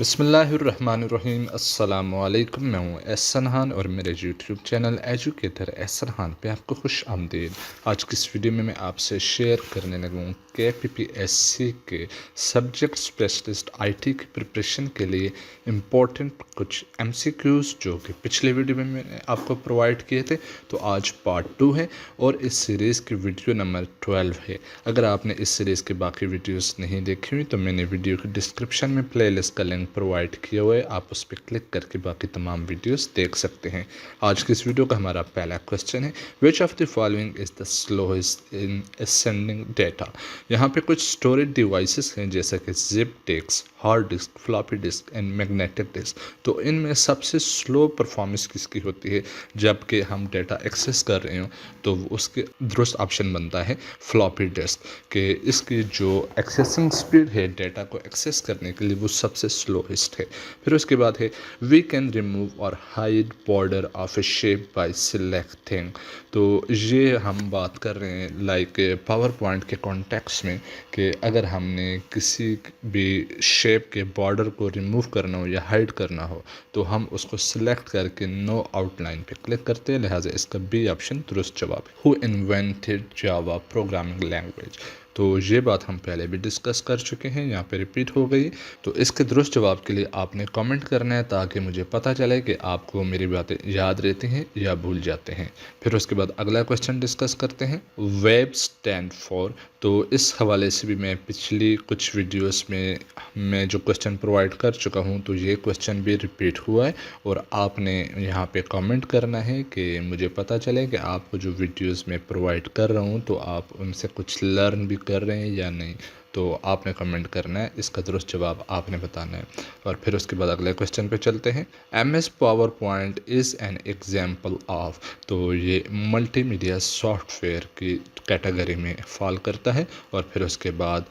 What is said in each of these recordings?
بسم اللہ الرحمن الرحیم۔ السلام علیکم، میں ہوں احسن خان اور میرے یوٹیوب چینل ایجوکیٹر احسن خان پہ آپ کو خوش آمدید۔ آج کی اس ویڈیو میں آپ سے شیئر کرنے لگا ہوں کہ PPSC کے سبجیکٹ اسپیشلسٹ IT کی پریپریشن کے لیے امپورٹنٹ کچھ MCQs جو کہ پچھلے ویڈیو میں میں نے آپ کو پرووائڈ کیے تھے، تو آج پارٹ 2 ہے اور اس سیریز کی ویڈیو نمبر 12 ہے۔ اگر آپ نے اس سیریز کے باقی ویڈیوز نہیں دیکھی ہوئی تو میں نے ویڈیو کی ڈسکرپشن میں پلے لسٹ کا لنک پرووائڈ کیا ہوا ہے، آپ اس پہ کلک کر کے باقی تمام ویڈیوز دیکھ سکتے ہیں۔ آج کی اس ویڈیو کا ہمارا پہلا کوسچن ہے، which of the following is the سلوئسٹ in ascending data. یہاں پہ کچھ اسٹوریج ڈیوائسز ہیں جیسا کہ zip disk, hard disk, floppy disk and magnetic disk. تو ان میں سب سے سلو پرفارمنس کس کی ہوتی ہے جب کہ ہم ڈیٹا ایکسیس کر رہے ہوں؟ تو اس کے درست آپشن بنتا ہے فلاپی ڈسک، کہ اس کی جو ایکسیسنگ سپیڈ ہے ڈیٹا کو ایکسیس کرنے کے لیے وہ سب سے سلوئسٹ ہے۔ پھر اس کے بعد ہے وی کین ریموو اور hide border of a shape by selecting. تو یہ ہم بات کر رہے ہیں لائک پاور پوائنٹ کے کانٹیکس میں، کہ اگر ہم نے کسی بھی شیپ کے بارڈر کو ریموو کرنا ہو یا ہائڈ کرنا ہو تو ہم اس کو سلیکٹ کر کے نو آؤٹ لائن پہ کلک کرتے ہیں، لہٰذا اس کا بی آپشن درست جواب ہے۔ ہو انوینٹڈ جاوا پروگرامنگ لینگویج؟ تو یہ بات ہم پہلے بھی ڈسکس کر چکے ہیں، یہاں پہ ریپیٹ ہو گئی۔ تو اس کے درست جواب کے لیے آپ نے کامنٹ کرنا ہے تاکہ مجھے پتہ چلے کہ آپ کو میری باتیں یاد رہتی ہیں یا بھول جاتے ہیں۔ پھر اس کے بعد اگلا کوسچن ڈسکس کرتے ہیں، ویب اسٹینڈ فار۔ تو اس حوالے سے بھی میں پچھلی کچھ ویڈیوز میں جو کوسچن پرووائڈ کر چکا ہوں تو یہ کوسچن بھی ریپیٹ ہوا ہے، اور آپ نے یہاں پہ کامنٹ کرنا ہے کہ مجھے پتہ چلے کہ آپ کو جو ویڈیوز میں پرووائڈ کر رہا ہوں تو آپ ان سے کچھ لرن بھی کر رہے ہیں یا نہیں۔ تو آپ نے کمنٹ کرنا ہے، اس کا درست جواب آپ نے بتانا ہے۔ اور پھر اس کے بعد اگلے کوسچن پہ چلتے ہیں، MS power point is an example of. تو یہ ملٹی میڈیا سافٹ ویئر کی کیٹیگری میں فال کرتا ہے۔ اور پھر اس کے بعد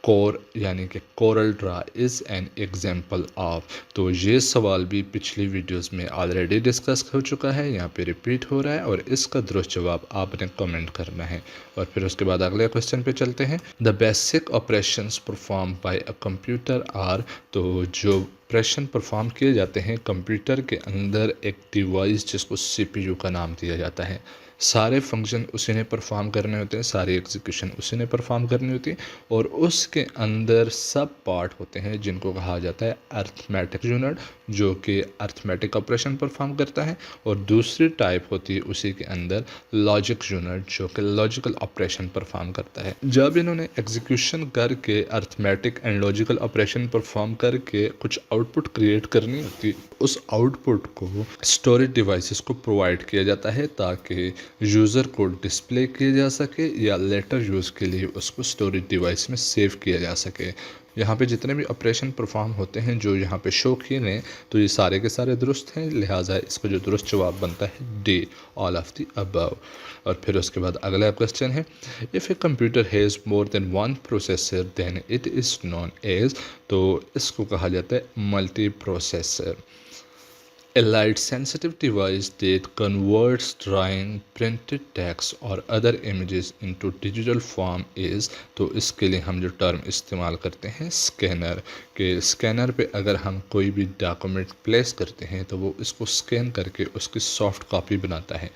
کور یعنی کہ CorelDRAW is an example of. تو یہ سوال بھی پچھلی ویڈیوز میں آلریڈی ڈسکس ہو چکا ہے، یہاں پہ ریپیٹ ہو رہا ہے، اور اس کا درست جواب آپ نے کمنٹ کرنا ہے۔ اور پھر اس کے بعد اگلے کوسچن پہ چلتے ہیں، the basic operations performed by a computer are. تو جو آپریشن پرفارم کیے جاتے ہیں کمپیوٹر کے اندر ایک ڈیوائس جس کو CPU کا نام دیا جاتا ہے، سارے فنکشن اسی نے پرفارم کرنے ہوتے ہیں، ساری ایگزیکیوشن اسی نے پرفارم کرنی ہوتی ہے، اور اس کے اندر سب پارٹ ہوتے ہیں جن کو کہا جاتا ہے ارتھمیٹک یونٹ، جو کہ ارتھمیٹک آپریشن پرفارم کرتا ہے، اور دوسری ٹائپ ہوتی ہے اسی کے اندر لاجک یونٹ، جو کہ لاجیکل آپریشن پرفارم کرتا ہے۔ جب انہوں نے ایگزیکیوشن کر کے arithmetic and logical operation perform کر کے کچھ آؤٹ پٹ کریٹ کرنی ہوتی، اس آؤٹ پٹ کو اسٹوریج ڈیوائسز کو پرووائڈ کیا جاتا ہے تاکہ یوزر کو ڈسپلے کیا جا سکے یا لیٹر یوز کے لیے اس کو اسٹوریج ڈیوائس میں سیو کیا جا سکے۔ یہاں پہ جتنے بھی آپریشن پرفارم ہوتے ہیں جو یہاں پہ شو کیے ہیں تو یہ سارے کے سارے درست ہیں، لہٰذا اس کا جو درست جواب بنتا ہے ڈی، آل آف دی ابو۔ اور پھر اس کے بعد اگلا کوسچن ہے، if a computer has more than one processor then it is known as. تو اس کو کہا جاتا ہے multi processor. A light sensitive device that converts drawing, printed text or other images into digital form is۔ تو اس کے لیے ہم جو ٹرم استعمال کرتے ہیں اسکینر، کہ اسکینر پہ اگر ہم کوئی بھی ڈاکومنٹ پلیس کرتے ہیں تو وہ اس کو اسکین کر کے اس کی سافٹ کاپی بناتا ہے،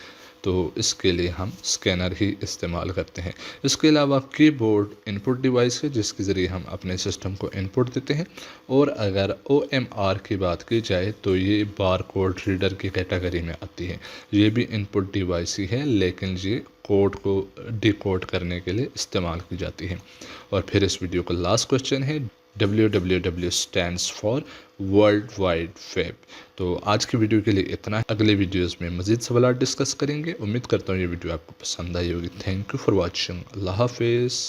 تو اس کے لیے ہم اسکینر ہی استعمال کرتے ہیں۔ اس کے علاوہ کی بورڈ ان پٹ ڈیوائس ہے جس کے ذریعے ہم اپنے سسٹم کو ان پٹ دیتے ہیں، اور اگر OMR کی بات کی جائے تو یہ بار کوڈ ریڈر کی کیٹیگری میں آتی ہے، یہ بھی ان پٹ ڈیوائس ہی ہے لیکن یہ کوڈ کو ڈیکوڈ کرنے کے لیے استعمال کی جاتی ہے۔ اور پھر اس ویڈیو کا لاسٹ کوسچن ہے، WWW stands for world wide web. تو آج کی ویڈیو کے لیے اتنا، اگلے ویڈیوز میں مزید سوالات ڈسکس کریں گے۔ امید کرتا ہوں یہ ویڈیو آپ کو پسند آئی ہوگی۔ تھینک یو فار واچنگ، اللہ حافظ۔